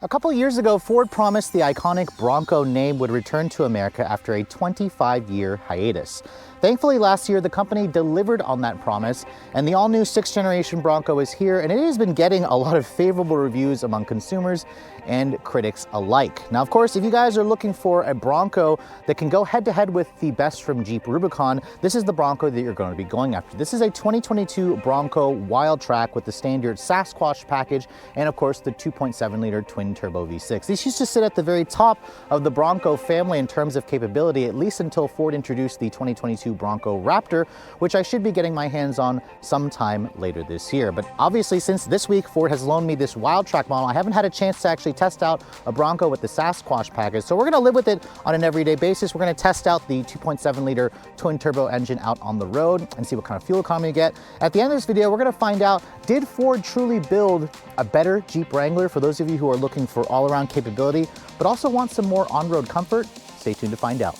A couple years ago, Ford promised the iconic Bronco name would return to America after a 25-year hiatus. Thankfully, last year, the company delivered on that promise, and the all-new 6th generation Bronco is here, and it has been getting a lot of favorable reviews among consumers and critics alike. Now, of course, if you guys are looking for a Bronco that can go head-to-head with the best from Jeep Rubicon, this is the Bronco that you're going to be going after. This is a 2022 Bronco Wildtrak with the standard Sasquatch package and, of course, the 2.7-liter twin-turbo V6. These used to sit at the very top of the Bronco family in terms of capability, at least until Ford introduced the 2022 Bronco Raptor, which I should be getting my hands on sometime later this year. But obviously, since this week, Ford has loaned me this Wildtrak model, I haven't had a chance to actually test out a Bronco with the Sasquatch package. So we're going to live with it on an everyday basis. We're going to test out the 2.7-liter twin-turbo engine out on the road and see what kind of fuel economy you get. At the end of this video, we're going to find out, did Ford truly build a better Jeep Wrangler for those of you who are looking for all-around capability, but also want some more on-road comfort? Stay tuned to find out.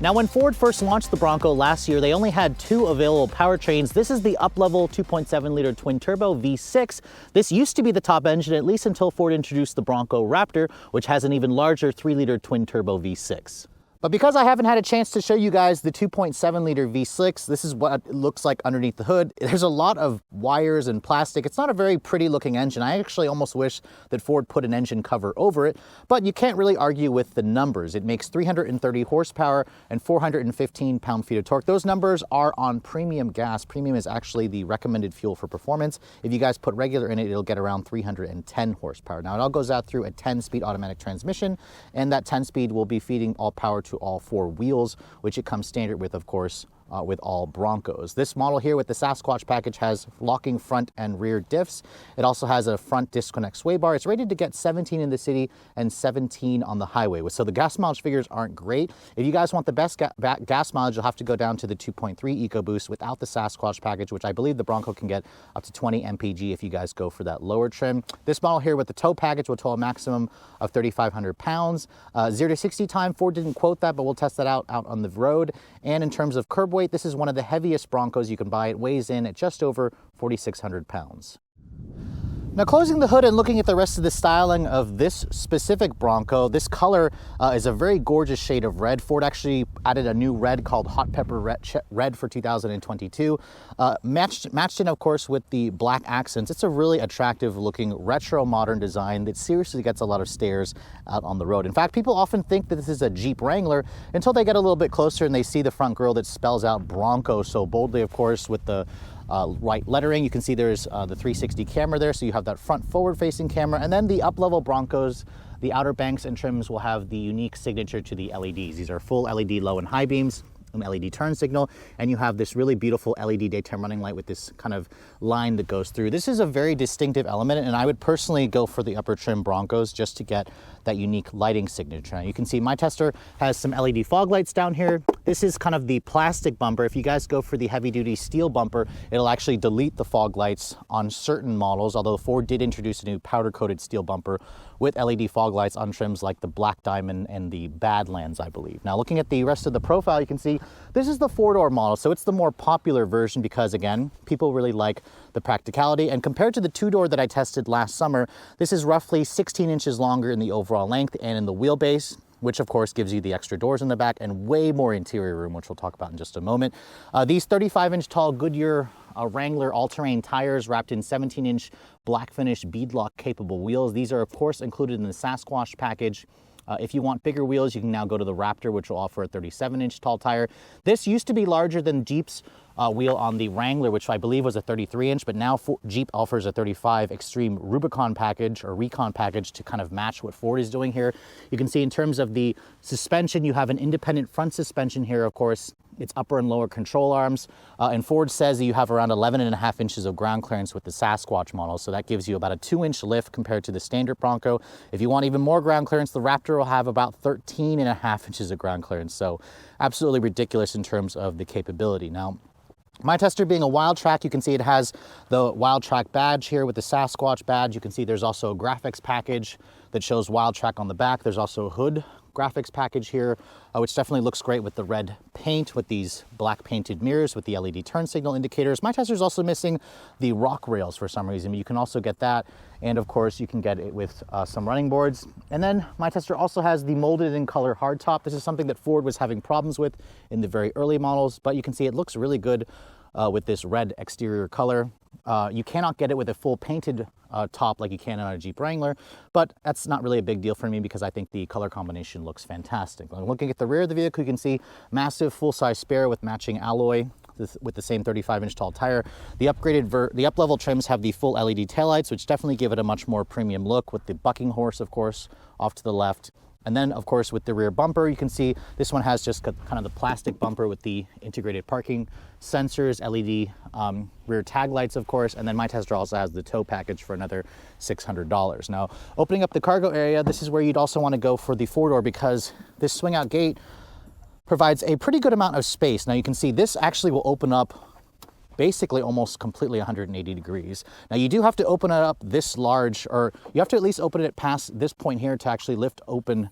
Now, when Ford first launched the Bronco last year, they only had 2 available powertrains. This is the up-level 2.7-liter twin-turbo V6. This used to be the top engine, at least until Ford introduced the Bronco Raptor, which has an even larger 3-liter twin-turbo V6. But because I haven't had a chance to show you guys the 2.7-liter V6, this is what it looks like underneath the hood. There's a lot of wires and plastic. It's not a very pretty looking engine. I actually almost wish that Ford put an engine cover over it, but you can't really argue with the numbers. It makes 330 horsepower and 415 pound-feet of torque. Those numbers are on premium gas. Premium is actually the recommended fuel for performance. If you guys put regular in it, it'll get around 310 horsepower. Now, it all goes out through a 10-speed automatic transmission, and that 10-speed will be feeding all power to all 4 wheels, which it comes standard with, of course, with all Broncos. This model here with the Sasquatch package has locking front and rear diffs. It also has a front disconnect sway bar. It's rated to get 17 in the city and 17 on the highway. So the gas mileage figures aren't great. If you guys want the best gas mileage, you'll have to go down to the 2.3 EcoBoost without the Sasquatch package, which I believe the Bronco can get up to 20 mpg if you guys go for that lower trim. This model here with the tow package will tow a maximum of 3,500 pounds. 0 to 60 time, Ford didn't quote that, but we'll test that out on the road. And in terms of curb weight, this is one of the heaviest Broncos you can buy. It weighs in at just over 4,600 pounds. Now, closing the hood and looking at the rest of the styling of this specific Bronco, this color is a very gorgeous shade of red. Ford actually added a new red called Hot Pepper Red for 2022. Matched in, of course, with the black accents. It's a really attractive looking retro modern design that seriously gets a lot of stares out on the road. In fact, people often think that this is a Jeep Wrangler until they get a little bit closer and they see the front grille that spells out Bronco so boldly, of course, with the white lettering. You can see there's the 360 camera there, so you have that front forward-facing camera, and then the up-level Broncos, the outer banks and trims will have the unique signature to the LEDs. These are full LED low and high beams, an LED turn signal, and you have this really beautiful LED daytime running light with this kind of line that goes through. This is a very distinctive element, and I would personally go for the upper trim Broncos just to get that unique lighting signature. Now, you can see my tester has some LED fog lights down here. This is kind of the plastic bumper. If you guys go for the heavy-duty steel bumper, it'll actually delete the fog lights on certain models, although Ford did introduce a new powder-coated steel bumper with LED fog lights on trims like the Black Diamond and the Badlands, I believe. Now, looking at the rest of the profile, you can see this is the 4-door model, so it's the more popular version because, again, people really like the practicality. And compared to the 2-door that I tested last summer, this is roughly 16 inches longer in the overall length and in the wheelbase, which of course gives you the extra doors in the back and way more interior room, which we'll talk about in just a moment. These 35-inch tall Goodyear Wrangler all-terrain tires wrapped in 17-inch black finish beadlock capable wheels. These are of course included in the Sasquatch package. If you want bigger wheels, you can now go to the Raptor, which will offer a 37-inch tall tire. This used to be larger than Jeep's wheel on the Wrangler, which I believe was a 33-inch, but now Jeep offers a 35 Extreme Rubicon package or Recon package to kind of match what Ford is doing here. You can see in terms of the suspension, you have an independent front suspension here, of course. It's upper and lower control arms, and Ford says that you have around 11.5 inches of ground clearance with the Sasquatch model, so that gives you about a 2-inch lift compared to the standard Bronco. If you want even more ground clearance, the Raptor will have about 13.5 inches of ground clearance, so absolutely ridiculous in terms of the capability. Now, my tester being a Wildtrak, you can see it has the Wildtrak badge here with the Sasquatch badge. You can see there's also a graphics package that shows Wildtrak on the back. There's also a hood graphics package here, which definitely looks great with the red paint, with these black painted mirrors, with the LED turn signal indicators. My Tesla's also missing the rock rails for some reason, but you can also get that. And of course, you can get it with some running boards. And then my Tesla also has the molded in color hardtop. This is something that Ford was having problems with in the very early models, but you can see it looks really good with this red exterior color. You cannot get it with a full painted top like you can on a Jeep Wrangler, but that's not really a big deal for me because I think the color combination looks fantastic. Looking at the rear of the vehicle, you can see massive full-size spare with matching alloy with the same 35-inch tall tire. The up-level trims have the full LED taillights, which definitely give it a much more premium look, with the bucking horse, of course, off to the left. And then, of course, with the rear bumper, you can see this one has just kind of the plastic bumper with the integrated parking sensors, LED rear tag lights, of course, and then my Tesla also has the tow package for another $600. Now, opening up the cargo area, this is where you'd also want to go for the four-door because this swing-out gate provides a pretty good amount of space. Now, you can see this actually will open up basically almost completely 180 degrees. Now you do have to open it up this large, or you have to at least open it past this point here to actually lift open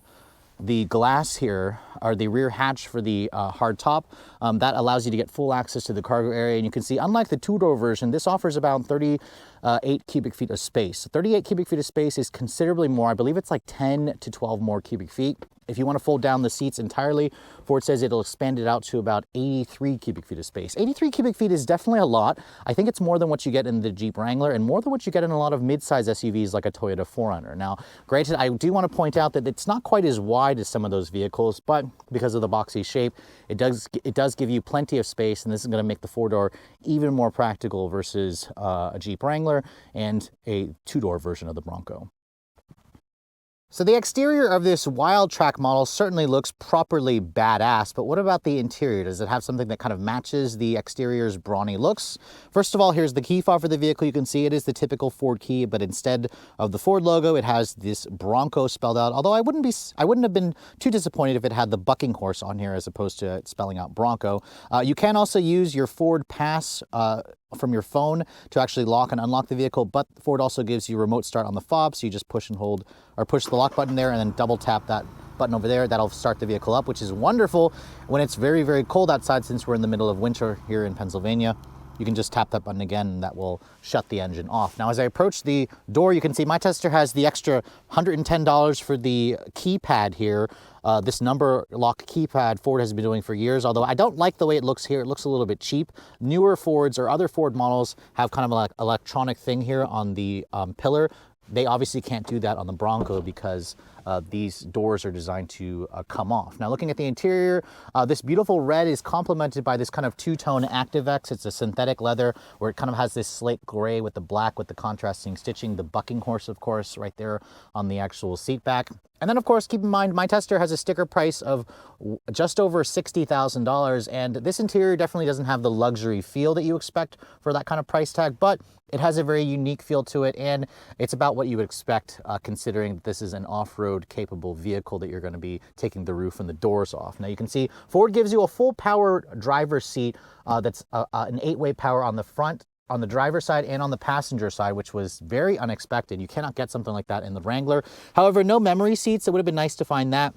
the glass here, or the rear hatch for the hard top. That allows you to get full access to the cargo area. And you can see, unlike the two-door version, this offers about 38 cubic feet of space. 38 cubic feet of space is considerably more. I believe it's like 10 to 12 more cubic feet. If you want to fold down the seats entirely, Ford says it'll expand it out to about 83 cubic feet of space. 83 cubic feet is definitely a lot. I think it's more than what you get in the Jeep Wrangler and more than what you get in a lot of mid-size SUVs like a Toyota 4Runner. Now, granted, I do want to point out that it's not quite as wide as some of those vehicles, but because of the boxy shape, it does give you plenty of space, and this is going to make the four-door even more practical versus a Jeep Wrangler and a two-door version of the Bronco. So the exterior of this Wildtrak model certainly looks properly badass, but what about the interior? Does it have something that kind of matches the exterior's brawny looks? First of all, here's the key fob for the vehicle. You can see it is the typical Ford key, but instead of the Ford logo, it has this Bronco spelled out. Although I wouldn't have been too disappointed if it had the bucking horse on here as opposed to spelling out Bronco. You can also use your Ford Pass from your phone to actually lock and unlock the vehicle, but Ford also gives you remote start on the fob, so you just push and hold, or push the lock button there and then double tap that button over there. That'll start the vehicle up, which is wonderful when it's very, very cold outside. Since we're in the middle of winter here in Pennsylvania, you can just tap that button again and that will shut the engine off. Now, as I approach the door, you can see my Tesla has the extra $110 for the keypad here. This number lock keypad Ford has been doing for years, although I don't like the way it looks here. It looks a little bit cheap. Newer Fords or other Ford models have kind of like electronic thing here on the pillar. They obviously can't do that on the Bronco because these doors are designed to come off. Now, looking at the interior, this beautiful red is complemented by this kind of two-tone ActiveX. It's a synthetic leather where it kind of has this slate gray with the black with the contrasting stitching. The bucking horse, of course, right there on the actual seat back. And then, of course, keep in mind, my Tesla has a sticker price of just over $60,000, and this interior definitely doesn't have the luxury feel that you expect for that kind of price tag, but it has a very unique feel to it, and it's about what you would expect considering that this is an off-road capable vehicle that you're going to be taking the roof and the doors off. Now, you can see Ford gives you a full power driver's seat that's an 8-way power on the front, on the driver's side and on the passenger side, which was very unexpected. You cannot get something like that in the Wrangler. However, no memory seats. It would have been nice to find that.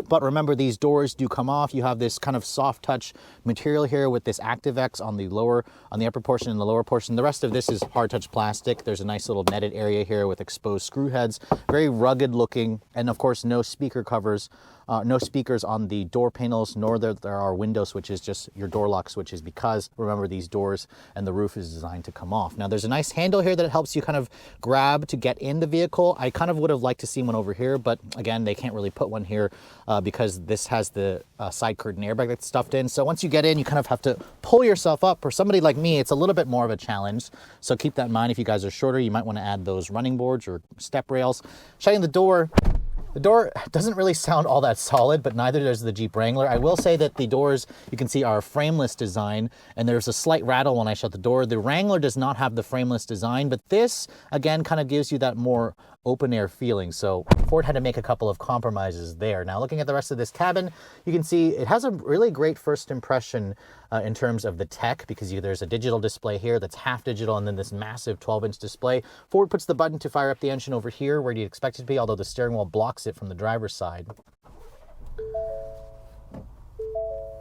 But remember, these doors do come off. You have this kind of soft touch material here with this ActiveX on the upper portion and the lower portion. The rest of this is hard touch plastic. There's a nice little netted area here with exposed screw heads, very rugged looking, and of course no speaker covers, no speakers on the door panels, nor there are window switches, just your door lock switches, because remember, these doors and the roof is designed to come off. Now, there's a nice handle here that helps you kind of grab to get in the vehicle. I kind of would have liked to see one over here, but again, they can't really put one here because this has the side curtain airbag that's stuffed in. So once you get in, you kind of have to pull yourself up. For somebody like me, it's a little bit more of a challenge. So keep that in mind. If you guys are shorter, you might want to add those running boards or step rails. Shutting the door. The door doesn't really sound all that solid, but neither does the Jeep Wrangler. I will say that the doors, you can see, are a frameless design, and there's a slight rattle when I shut the door. The Wrangler does not have the frameless design, but this, again, kind of gives you that more open air feeling. So Ford had to make a couple of compromises there. Now, looking at the rest of this cabin, you can see it has a really great first impression in terms of the tech, because there's a digital display here that's half digital, and then this massive 12-inch display. Ford puts the button to fire up the engine over here where you'd expect it to be, although the steering wheel blocks it from the driver's side.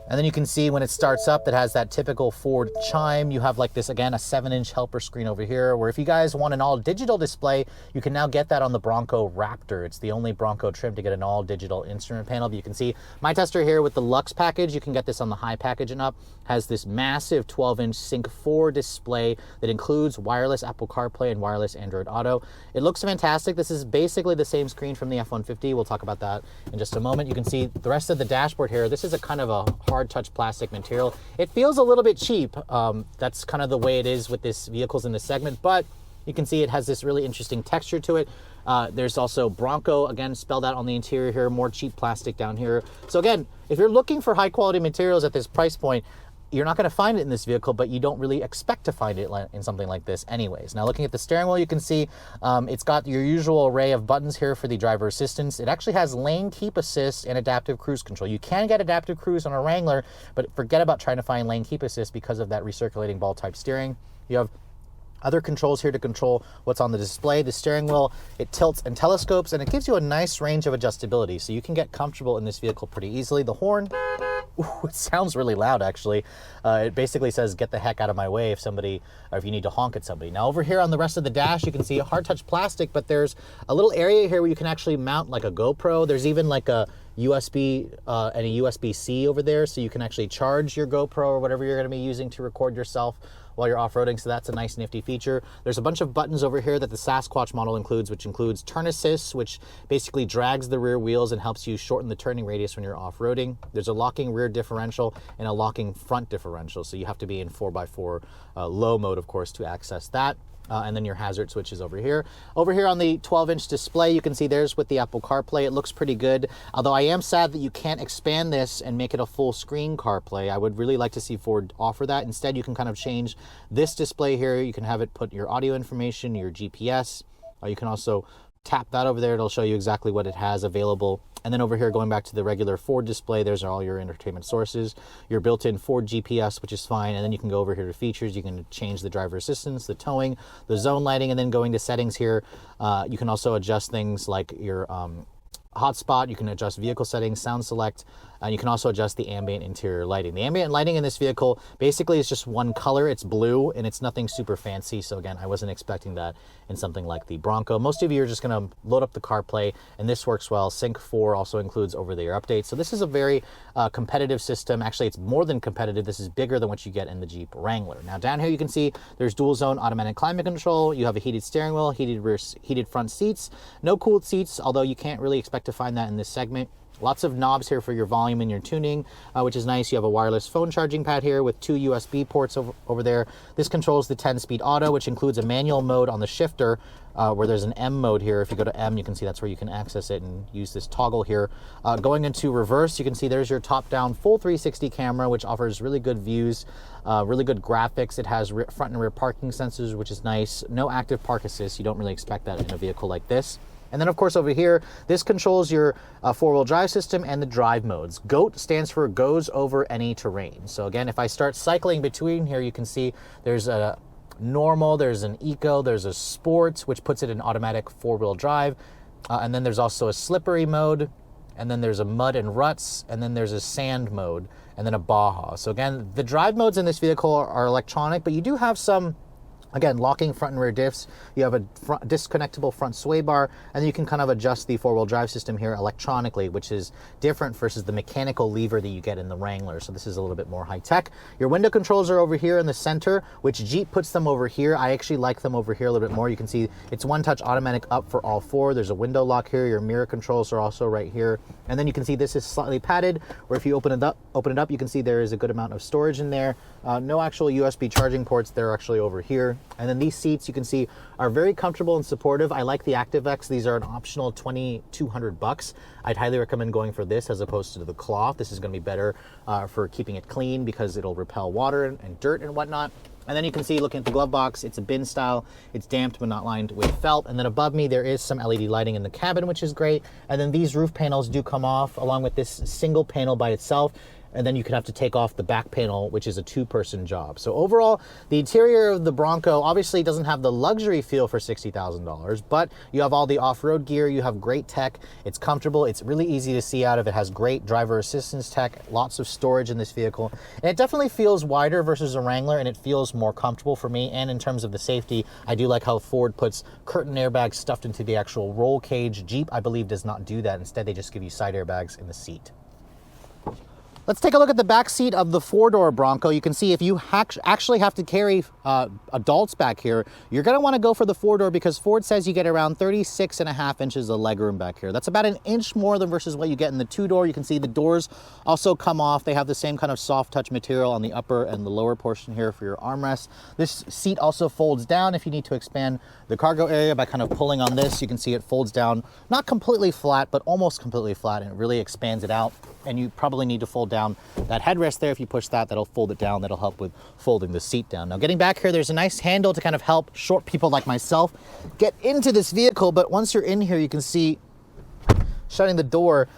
And then you can see when it starts up, that has that typical Ford chime. You have like this, again, a 7-inch helper screen over here, where if you guys want an all digital display, you can now get that on the Bronco Raptor. It's the only Bronco trim to get an all digital instrument panel. But you can see my tester here with the Luxe package, you can get this on the high package and up, has this massive 12-inch Sync 4 display that includes wireless Apple CarPlay and wireless Android Auto. It looks fantastic. This is basically the same screen from the F-150. We'll talk about that in just a moment. You can see the rest of the dashboard here. This is a kind of a hard touch plastic material. It feels a little bit cheap. That's kind of the way it is with this vehicles in this segment, but you can see it has this really interesting texture to it. There's also Bronco, again, spelled out on the interior here, more cheap plastic down here. So again, if you're looking for high quality materials at this price point, you're not going to find it in this vehicle, but you don't really expect to find it in something like this anyways. Now looking at the steering wheel, you can see it's got your usual array of buttons here for the driver assistance. It actually has lane keep assist and adaptive cruise control. You can get adaptive cruise on a Wrangler, but forget about trying to find lane keep assist because of that recirculating ball type steering. You have other controls here to control what's on the display. The steering wheel, it tilts and telescopes, and it gives you a nice range of adjustability, so you can get comfortable in this vehicle pretty easily. The horn, ooh, it sounds really loud actually. It basically says get the heck out of my way if you need to honk at somebody. Now over here on the rest of the dash, you can see a hard touch plastic, but there's a little area here where you can actually mount like a GoPro. There's even like a USB and a USB-C over there, so you can actually charge your GoPro or whatever you're going to be using to record yourself while you're off-roading, so that's a nice nifty feature. There's a bunch of buttons over here that the Sasquatch model includes, which includes turn assist, which basically drags the rear wheels and helps you shorten the turning radius when you're off-roading. There's a locking rear differential and a locking front differential, so you have to be in 4x4 low mode, of course, to access that. And then your hazard switch is over here. Over here on the 12-inch display, you can see there's with the Apple CarPlay. It looks pretty good, although I am sad that you can't expand this and make it a full screen CarPlay. I would really like to see Ford offer that. Instead, you can kind of change this display here. You can have it put your audio information, your GPS. You can also tap that over there. It'll show you exactly what it has available. And then over here, going back to the regular Ford display, there's all your entertainment sources, your built-in Ford GPS, which is fine. And then you can go over here to features. You can change the driver assistance, the towing, the zone lighting, and then going to settings here. You can also adjust things like your hotspot. You can adjust vehicle settings, sound select, and you can also adjust the ambient interior lighting. The ambient lighting in this vehicle basically is just one color. It's blue, and it's nothing super fancy. So again, I wasn't expecting that in something like the Bronco. Most of you are just going to load up the CarPlay, and this works well. Sync 4 also includes over-the-air updates. So this is a very competitive system. Actually, it's more than competitive. This is bigger than what you get in the Jeep Wrangler. Now down here, you can see there's dual zone automatic climate control. You have a heated steering wheel, heated front seats, no cooled seats, although you can't really expect to find that in this segment. Lots of knobs here for your volume and your tuning, which is nice. You have a wireless phone charging pad here with 2 USB ports over there. This controls the 10-speed auto, which includes a manual mode on the shifter, where there's an M mode here. If you go to M, you can see that's where you can access it and use this toggle here. Going into reverse, you can see there's your top-down full 360 camera, which offers really good views, really good graphics. It has front and rear parking sensors, which is nice. No active park assist. You don't really expect that in a vehicle like this. And then, of course, over here, this controls your four-wheel drive system and the drive modes. GOAT stands for goes over any terrain. So again, if I start cycling between here, you can see there's a normal, there's an eco, there's a sport, which puts it in automatic four-wheel drive. And then there's also a slippery mode, and then there's a mud and ruts, and then there's a sand mode, and then a Baja. So again, the drive modes in this vehicle are electronic, but you do have some, again, locking front and rear diffs. You have a disconnectable front sway bar, and then you can kind of adjust the four-wheel drive system here electronically, which is different versus the mechanical lever that you get in the Wrangler. So this is a little bit more high-tech. Your window controls are over here in the center, which Jeep puts them over here. I actually like them over here a little bit more. You can see it's one-touch automatic up for all four. There's a window lock here. Your mirror controls are also right here. And then you can see this is slightly padded, where if you open it up, you can see there is a good amount of storage in there. No actual USB charging ports. They're actually over here. And then these seats, you can see, are very comfortable and supportive. I like the ActiveX. These are an optional $2,200. I'd highly recommend going for this as opposed to the cloth. This is going to be better for keeping it clean because it'll repel water and dirt and whatnot. And then you can see, looking at the glove box, it's a bin style. It's damped but not lined with felt. And then above me, there is some LED lighting in the cabin, which is great. And then these roof panels do come off along with this single panel by itself. and then you could have to take off the back panel, which is a 2-person job. So overall, the interior of the Bronco obviously doesn't have the luxury feel for $60,000, but you have all the off-road gear, you have great tech, it's comfortable, it's really easy to see out of, it has great driver assistance tech, lots of storage in this vehicle, and it definitely feels wider versus a Wrangler, and it feels more comfortable for me. And in terms of the safety, I do like how Ford puts curtain airbags stuffed into the actual roll cage. Jeep, I believe, does not do that. Instead, they just give you side airbags in the seat. Let's take a look at the back seat of the 4-door Bronco. You can see if you actually have to carry adults back here, you're gonna wanna go for the 4-door because Ford says you get around 36.5 inches of legroom back here. That's about an inch more than versus what you get in the 2-door. You can see the doors also come off. They have the same kind of soft touch material on the upper and the lower portion here for your armrests. This seat also folds down if you need to expand the cargo area by kind of pulling on this. You can see it folds down, not completely flat, but almost completely flat, and it really expands it out. And you probably need to fold down that headrest there. If you push that, that'll fold it down. That'll help with folding the seat down. Now getting back here, there's a nice handle to kind of help short people like myself get into this vehicle. But once you're in here, you can see shutting the door,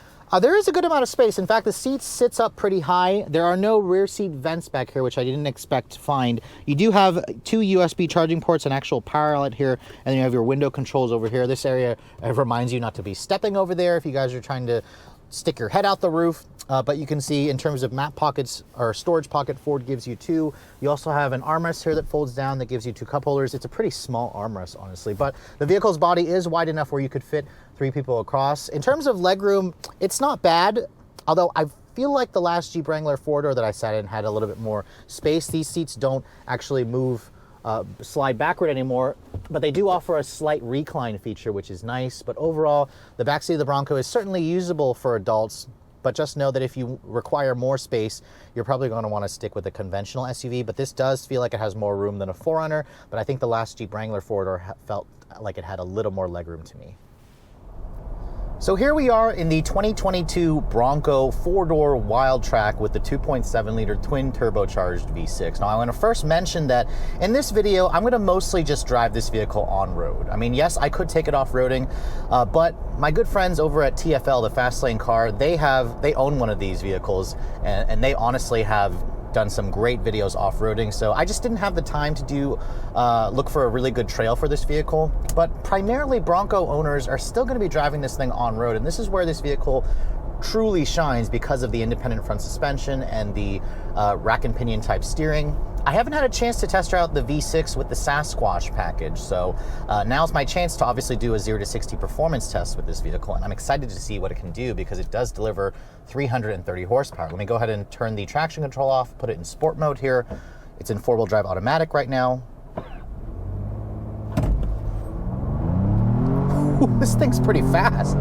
there is a good amount of space. In fact, the seat sits up pretty high. There are no rear seat vents back here, which I didn't expect to find. You do have 2 USB charging ports, an actual power outlet here, and then you have your window controls over here. This area reminds you not to be stepping over there if you guys are trying to stick your head out the roof, but you can see in terms of map pockets or storage pocket, Ford gives you 2. You also have an armrest here that folds down that gives you 2 cup holders. It's a pretty small armrest, honestly, but the vehicle's body is wide enough where you could fit 3 people across. In terms of legroom, it's not bad, although I feel like the last Jeep Wrangler 4-door that I sat in had a little bit more space. These seats don't actually move slide backward anymore, but they do offer a slight recline feature, which is nice. But overall, the backseat of the Bronco is certainly usable for adults, but just know that if you require more space, you're probably going to want to stick with a conventional SUV. But this does feel like it has more room than a 4Runner, but I think the last Jeep Wrangler 4-door felt like it had a little more legroom to me. So here we are in the 2022 Bronco 4-door Wildtrak with the 2.7 liter twin turbocharged V6. Now I want to first mention that in this video, I'm going to mostly just drive this vehicle on road. I mean, yes, I could take it off-roading, but my good friends over at TFL, the Fast Lane Car, they own one of these vehicles, and they honestly have done some great videos off-roading, so I just didn't have the time to do look for a really good trail for this vehicle. But primarily Bronco owners are still going to be driving this thing on road, and this is where this vehicle truly shines because of the independent front suspension and the rack and pinion type steering. I haven't had a chance to test out the V6 with the Sasquatch package, so now's my chance to obviously do a 0 to 60 performance test with this vehicle, and I'm excited to see what it can do because it does deliver 330 horsepower. Let me go ahead and turn the traction control off, put it in sport mode here. It's in 4-wheel drive automatic right now. Ooh, this thing's pretty fast.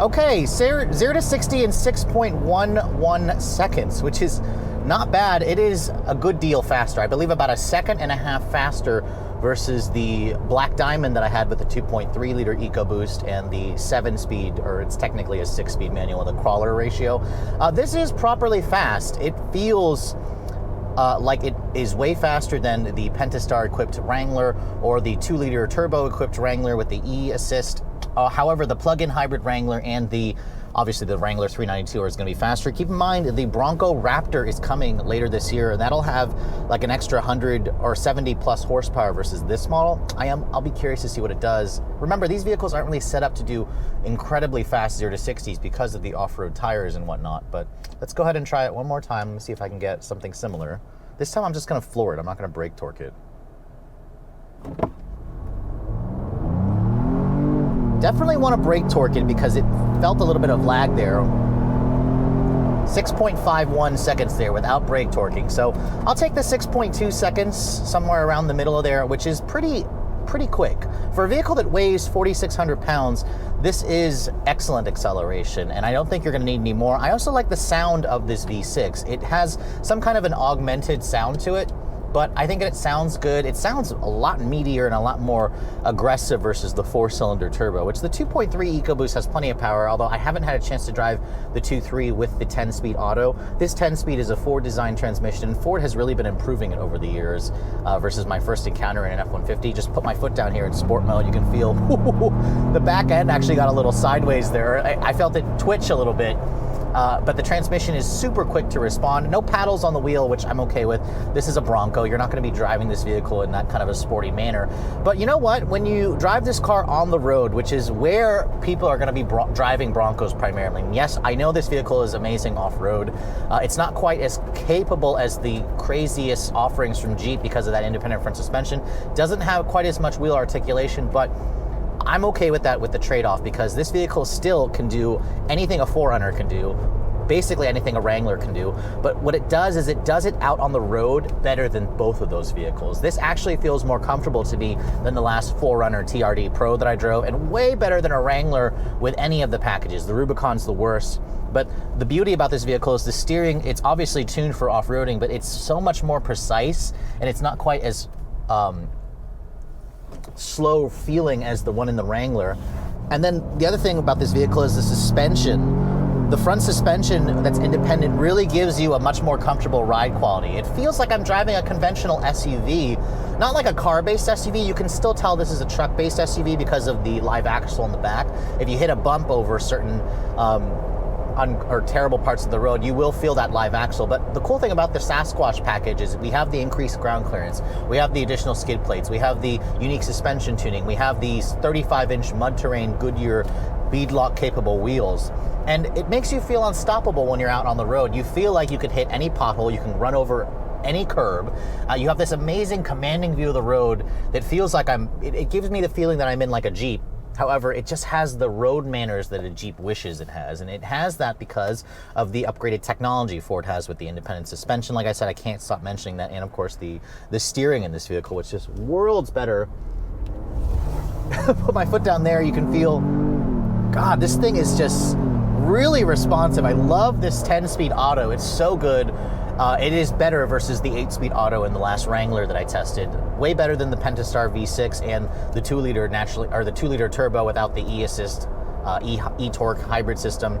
Okay, 0 to 60 in 6.11 seconds, which is not bad. It is a good deal faster. I believe about 1.5 seconds faster versus the Black Diamond that I had with the 2.3 liter EcoBoost and the 7-speed, or it's technically a 6-speed manual with a crawler ratio. This is properly fast. It feels like it is way faster than the Pentastar equipped Wrangler or the 2 liter turbo equipped Wrangler with the E-Assist. However, the plug-in hybrid Wrangler and obviously the Wrangler 392 is going to be faster. Keep in mind, the Bronco Raptor is coming later this year, and that'll have like an extra 100 or 70 plus horsepower versus this model. I'll be curious to see what it does. Remember, these vehicles aren't really set up to do incredibly fast 0 to 60s because of the off-road tires and whatnot, but let's go ahead and try it one more time and see if I can get something similar. This time I'm just going to floor it. I'm not going to brake torque it. Definitely want to brake torque it because it felt a little bit of lag there. 6.51 seconds there without brake torquing. So I'll take the 6.2 seconds somewhere around the middle of there, which is pretty quick. For a vehicle that weighs 4,600 pounds, this is excellent acceleration, and I don't think you're going to need any more. I also like the sound of this V6. It has some kind of an augmented sound to it, but I think it sounds good. It sounds a lot meatier and a lot more aggressive versus the 4-cylinder turbo, which the 2.3 EcoBoost has plenty of power, although I haven't had a chance to drive the 2.3 with the 10-speed auto. This 10-speed is a Ford design transmission, and Ford has really been improving it over the years versus my first encounter in an F-150. Just put my foot down here in sport mode, you can feel the back end actually got a little sideways there. I felt it twitch a little bit. But the transmission is super quick to respond. No paddles on the wheel, which I'm okay with. This is a Bronco. You're not going to be driving this vehicle in that kind of a sporty manner. But you know what? When you drive this car on the road, which is where people are going to be driving Broncos primarily. And yes, I know this vehicle is amazing off-road. It's not quite as capable as the craziest offerings from Jeep because of that independent front suspension. Doesn't have quite as much wheel articulation, but I'm okay with that with the trade-off because this vehicle still can do anything a 4Runner can do, basically anything a Wrangler can do, but what it does is it does it out on the road better than both of those vehicles. This actually feels more comfortable to me than the last 4Runner TRD Pro that I drove, and way better than a Wrangler with any of the packages. The Rubicon's the worst, but the beauty about this vehicle is the steering. It's obviously tuned for off-roading, but it's so much more precise, and it's not quite as slow feeling as the one in the Wrangler. And then the other thing about this vehicle is the suspension. The front suspension that's independent really gives you a much more comfortable ride quality. It feels like I'm driving a conventional SUV, not like a car-based SUV. You can still tell this is a truck-based SUV because of the live axle in the back. If you hit a bump over certain or terrible parts of the road, you will feel that live axle. But the cool thing about the Sasquatch package is we have the increased ground clearance, we have the additional skid plates, we have the unique suspension tuning, we have these 35-inch mud terrain Goodyear beadlock capable wheels, and it makes you feel unstoppable when you're out on the road. You feel like you could hit any pothole, you can run over any curb. You have this amazing commanding view of the road that feels like it gives me the feeling that I'm in like a Jeep. However, it just has the road manners that a Jeep wishes it has, and it has that because of the upgraded technology Ford has with the independent suspension. Like I said, I can't stop mentioning that, and of course the steering in this vehicle, which is worlds better. Put my foot down there, you can feel, God, this thing is just really responsive. I love this 10-speed auto. It's so good. It is better versus the 8-speed auto in the last Wrangler that I tested. Way better than the Pentastar V6 and the 2-liter the 2-liter turbo without the e-assist, e-torque hybrid system.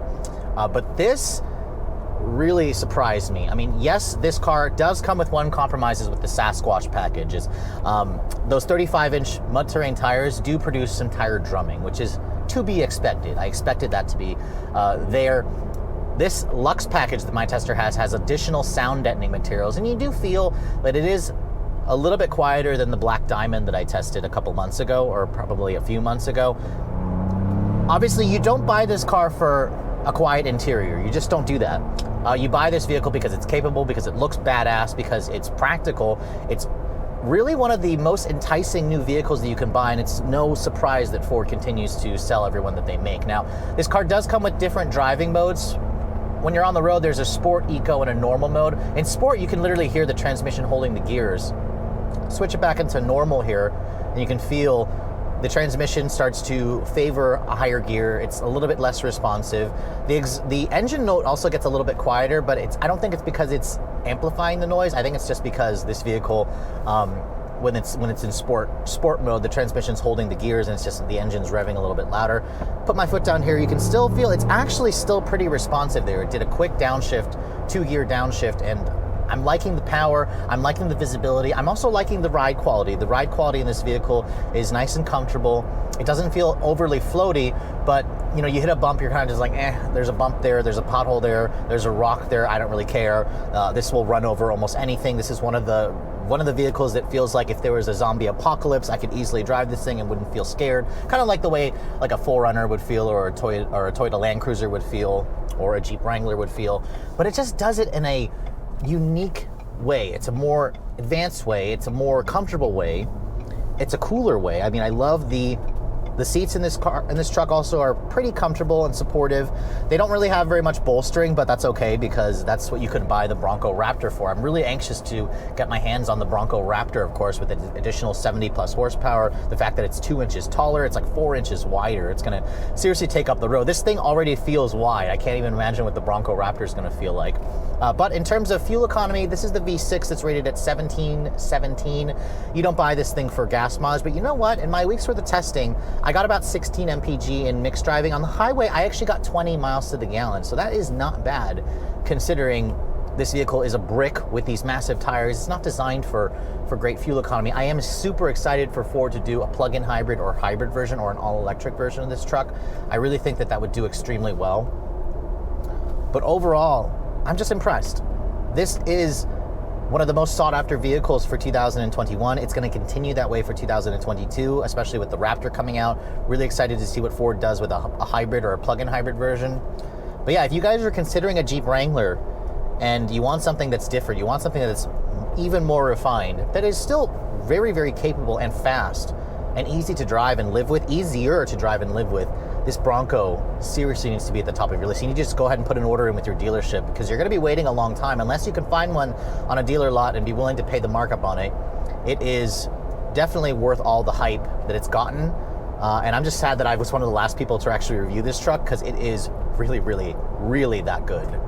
But this really surprised me. I mean, yes, this car does come with one compromises with the Sasquatch package. Is those 35-inch mud terrain tires do produce some tire drumming, which is to be expected. I expected that to be there. This Luxe package that my tester has additional sound deadening materials, and you do feel that it is a little bit quieter than the Black Diamond that I tested a couple months ago, or probably a few months ago. Obviously, you don't buy this car for a quiet interior. You just don't do that. You buy this vehicle because it's capable, because it looks badass, because it's practical. It's really one of the most enticing new vehicles that you can buy, and it's no surprise that Ford continues to sell every one that they make. Now, this car does come with different driving modes. When you're on the road, there's a Sport, Eco, and a normal mode. In Sport, you can literally hear the transmission holding the gears. Switch it back into normal here, and you can feel the transmission starts to favor a higher gear. It's a little bit less responsive. The engine note also gets a little bit quieter, but I don't think it's because it's amplifying the noise. I think it's just because this vehicle, when it's in sport mode, the transmission's holding the gears, and it's just the engine's revving a little bit louder. Put my foot down here, you can still feel it's actually still pretty responsive there. It did a quick downshift, 2-gear downshift, and I'm liking the power, I'm liking the visibility, I'm also liking the ride quality. The ride quality in this vehicle is nice and comfortable. It doesn't feel overly floaty, but you know, you hit a bump, you're kind of just like, there's a bump there, there's a pothole there, there's a rock there, I don't really care. This will run over almost anything. This is one of the vehicles that feels like if there was a zombie apocalypse, I could easily drive this thing and wouldn't feel scared. Kind of like the way like a 4Runner would feel, or a Toyota Land Cruiser would feel, or a Jeep Wrangler would feel. But it just does it in a unique way. It's a more advanced way. It's a more comfortable way. It's a cooler way. I mean, I love the The seats in this truck also are pretty comfortable and supportive. They don't really have very much bolstering, but that's okay because that's what you could buy the Bronco Raptor for. I'm really anxious to get my hands on the Bronco Raptor, of course, with an additional 70 plus horsepower. The fact that it's 2 inches taller, it's like 4 inches wider. It's gonna seriously take up the road. This thing already feels wide. I can't even imagine what the Bronco Raptor is gonna feel like. But in terms of fuel economy, this is the V6 that's rated at 1717. You don't buy this thing for gas mileage, but you know what? In my week's worth of testing, I got about 16 mpg in mixed driving. On the highway, I actually got 20 miles to the gallon, so that is not bad considering this vehicle is a brick with these massive tires. It's not designed for great fuel economy. I am super excited for Ford to do a plug-in hybrid or hybrid version or an all-electric version of this truck. I really think that that would do extremely well. But overall, I'm just impressed. This is one of the most sought after vehicles for 2021. It's going to continue that way for 2022, especially with the Raptor coming out. Really excited to see what Ford does with a hybrid or a plug-in hybrid version. But yeah, if you guys are considering a Jeep Wrangler and you want something that's different, you want something that's even more refined, that is still very, very capable and fast and easy to drive and live with, easier to drive and live with, this Bronco seriously needs to be at the top of your list. You need to just go ahead and put an order in with your dealership because you're going to be waiting a long time unless you can find one on a dealer lot and be willing to pay the markup on it. It is definitely worth all the hype that it's gotten. And I'm just sad that I was one of the last people to actually review this truck because it is really, really, really that good.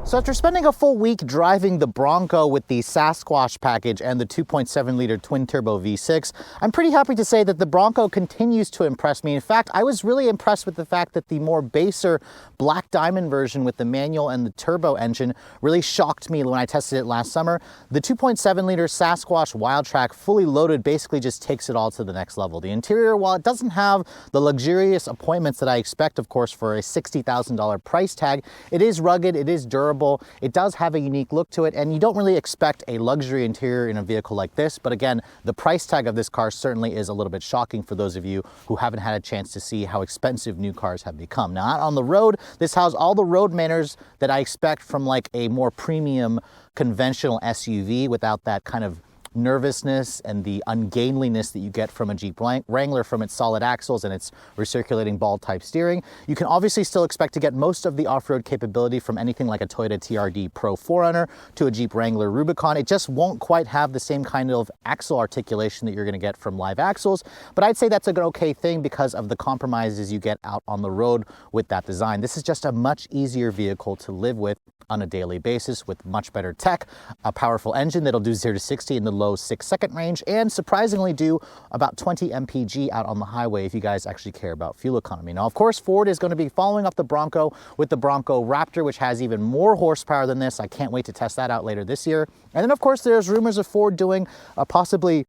So after spending a full week driving the Bronco with the Sasquatch package and the 2.7 liter twin turbo V6, I'm pretty happy to say that the Bronco continues to impress me. In fact, I was really impressed with the fact that the more baser Black Diamond version with the manual and the turbo engine really shocked me when I tested it last summer. The 2.7 liter Sasquatch Wildtrak fully loaded basically just takes it all to the next level. The interior, while it doesn't have the luxurious appointments that I expect, of course, for a $60,000 price tag, it is rugged, it is durable. It does have a unique look to it, and you don't really expect a luxury interior in a vehicle like this. But again, the price tag of this car certainly is a little bit shocking for those of you who haven't had a chance to see how expensive new cars have become. Now, out on the road, this has all the road manners that I expect from like a more premium conventional SUV without that kind of nervousness and the ungainliness that you get from a Jeep Wrangler from its solid axles and its recirculating ball type steering. You can obviously still expect to get most of the off-road capability from anything like a Toyota TRD Pro 4Runner to a Jeep Wrangler Rubicon. It just won't quite have the same kind of axle articulation that you're going to get from live axles, but I'd say that's an okay thing because of the compromises you get out on the road with that design. This is just a much easier vehicle to live with on a daily basis with much better tech, a powerful engine that'll do 0 to 60 in the low 6-second range, and surprisingly do about 20 mpg out on the highway if you guys actually care about fuel economy. Now, of course, Ford is going to be following up the Bronco with the Bronco Raptor, which has even more horsepower than this. I can't wait to test that out later this year. And then, of course, there's rumors of Ford doing possibly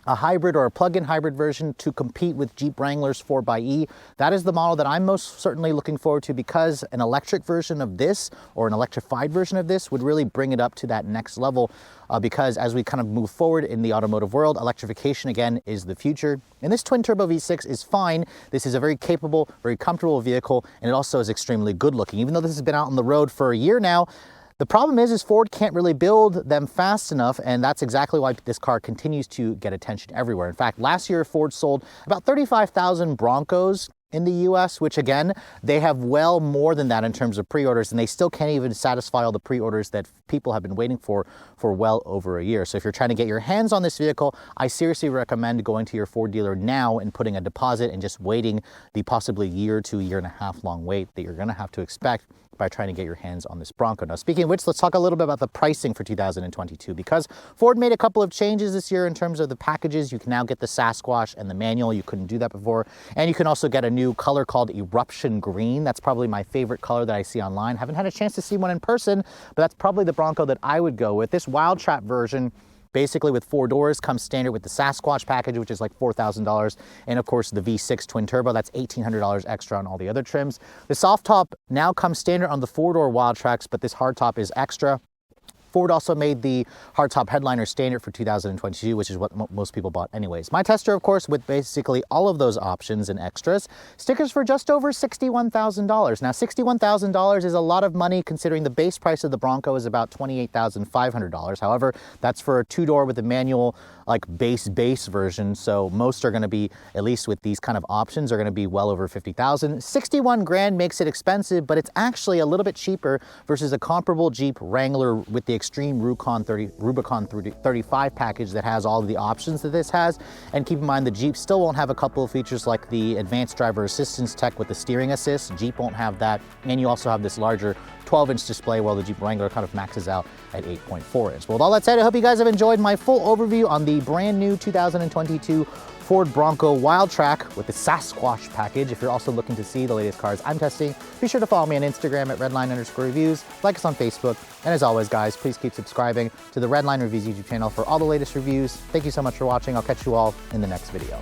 a hybrid or a plug-in hybrid version to compete with Jeep Wranglers 4xe. That is the model that I'm most certainly looking forward to because an electric version of this or an electrified version of this would really bring it up to that next level because as we kind of move forward in the automotive world, electrification again is the future. And this twin turbo V6 is fine. This is a very capable, very comfortable vehicle, and it also is extremely good looking. Even though this has been out on the road for a year now, the problem is Ford can't really build them fast enough, and that's exactly why this car continues to get attention everywhere. In fact, last year Ford sold about 35,000 Broncos in the US, which again, they have well more than that in terms of pre-orders, and they still can't even satisfy all the pre-orders that people have been waiting for well over a year. So if you're trying to get your hands on this vehicle, I seriously recommend going to your Ford dealer now and putting a deposit and just waiting the possibly year to year and a half long wait that you're gonna have to expect by trying to get your hands on this Bronco. Now, speaking of which, let's talk a little bit about the pricing for 2022 because Ford made a couple of changes this year in terms of the packages. You can now get the Sasquatch and the manual. You couldn't do that before. And you can also get a new color called Eruption Green. That's probably my favorite color that I see online. Haven't had a chance to see one in person, but that's probably the Bronco that I would go with. This Wildtrak version, basically with 4 doors, comes standard with the Sasquatch package, which is like $4,000. And of course, the V6 twin turbo, that's $1,800 extra on all the other trims. The soft top now comes standard on the 4-door Wildtraks, but this hard top is extra. Ford also made the hardtop headliner standard for 2022, which is what most people bought anyways. My tester, of course, with basically all of those options and extras, stickers for just over $61,000. Now, $61,000 is a lot of money considering the base price of the Bronco is about $28,500. However, that's for a two-door with a manual, like base version. So most are gonna be, at least with these kind of options, are gonna be well over 50,000. 61 grand makes it expensive, but it's actually a little bit cheaper versus a comparable Jeep Wrangler with the Extreme Rubicon 35 package that has all of the options that this has. And keep in mind, the Jeep still won't have a couple of features like the advanced driver assistance tech with the steering assist. Jeep won't have that. And you also have this larger 12-inch display, while the Jeep Wrangler kind of maxes out at 8.4 inch. Well, with all that said, I hope you guys have enjoyed my full overview on the brand new 2022 Ford Bronco Wildtrak with the Sasquatch package. If you're also looking to see the latest cars I'm testing, be sure to follow me on Instagram at Redline_reviews, like us on Facebook, and as always, guys, please keep subscribing to the Redline Reviews YouTube channel for all the latest reviews. Thank you so much for watching. I'll catch you all in the next video.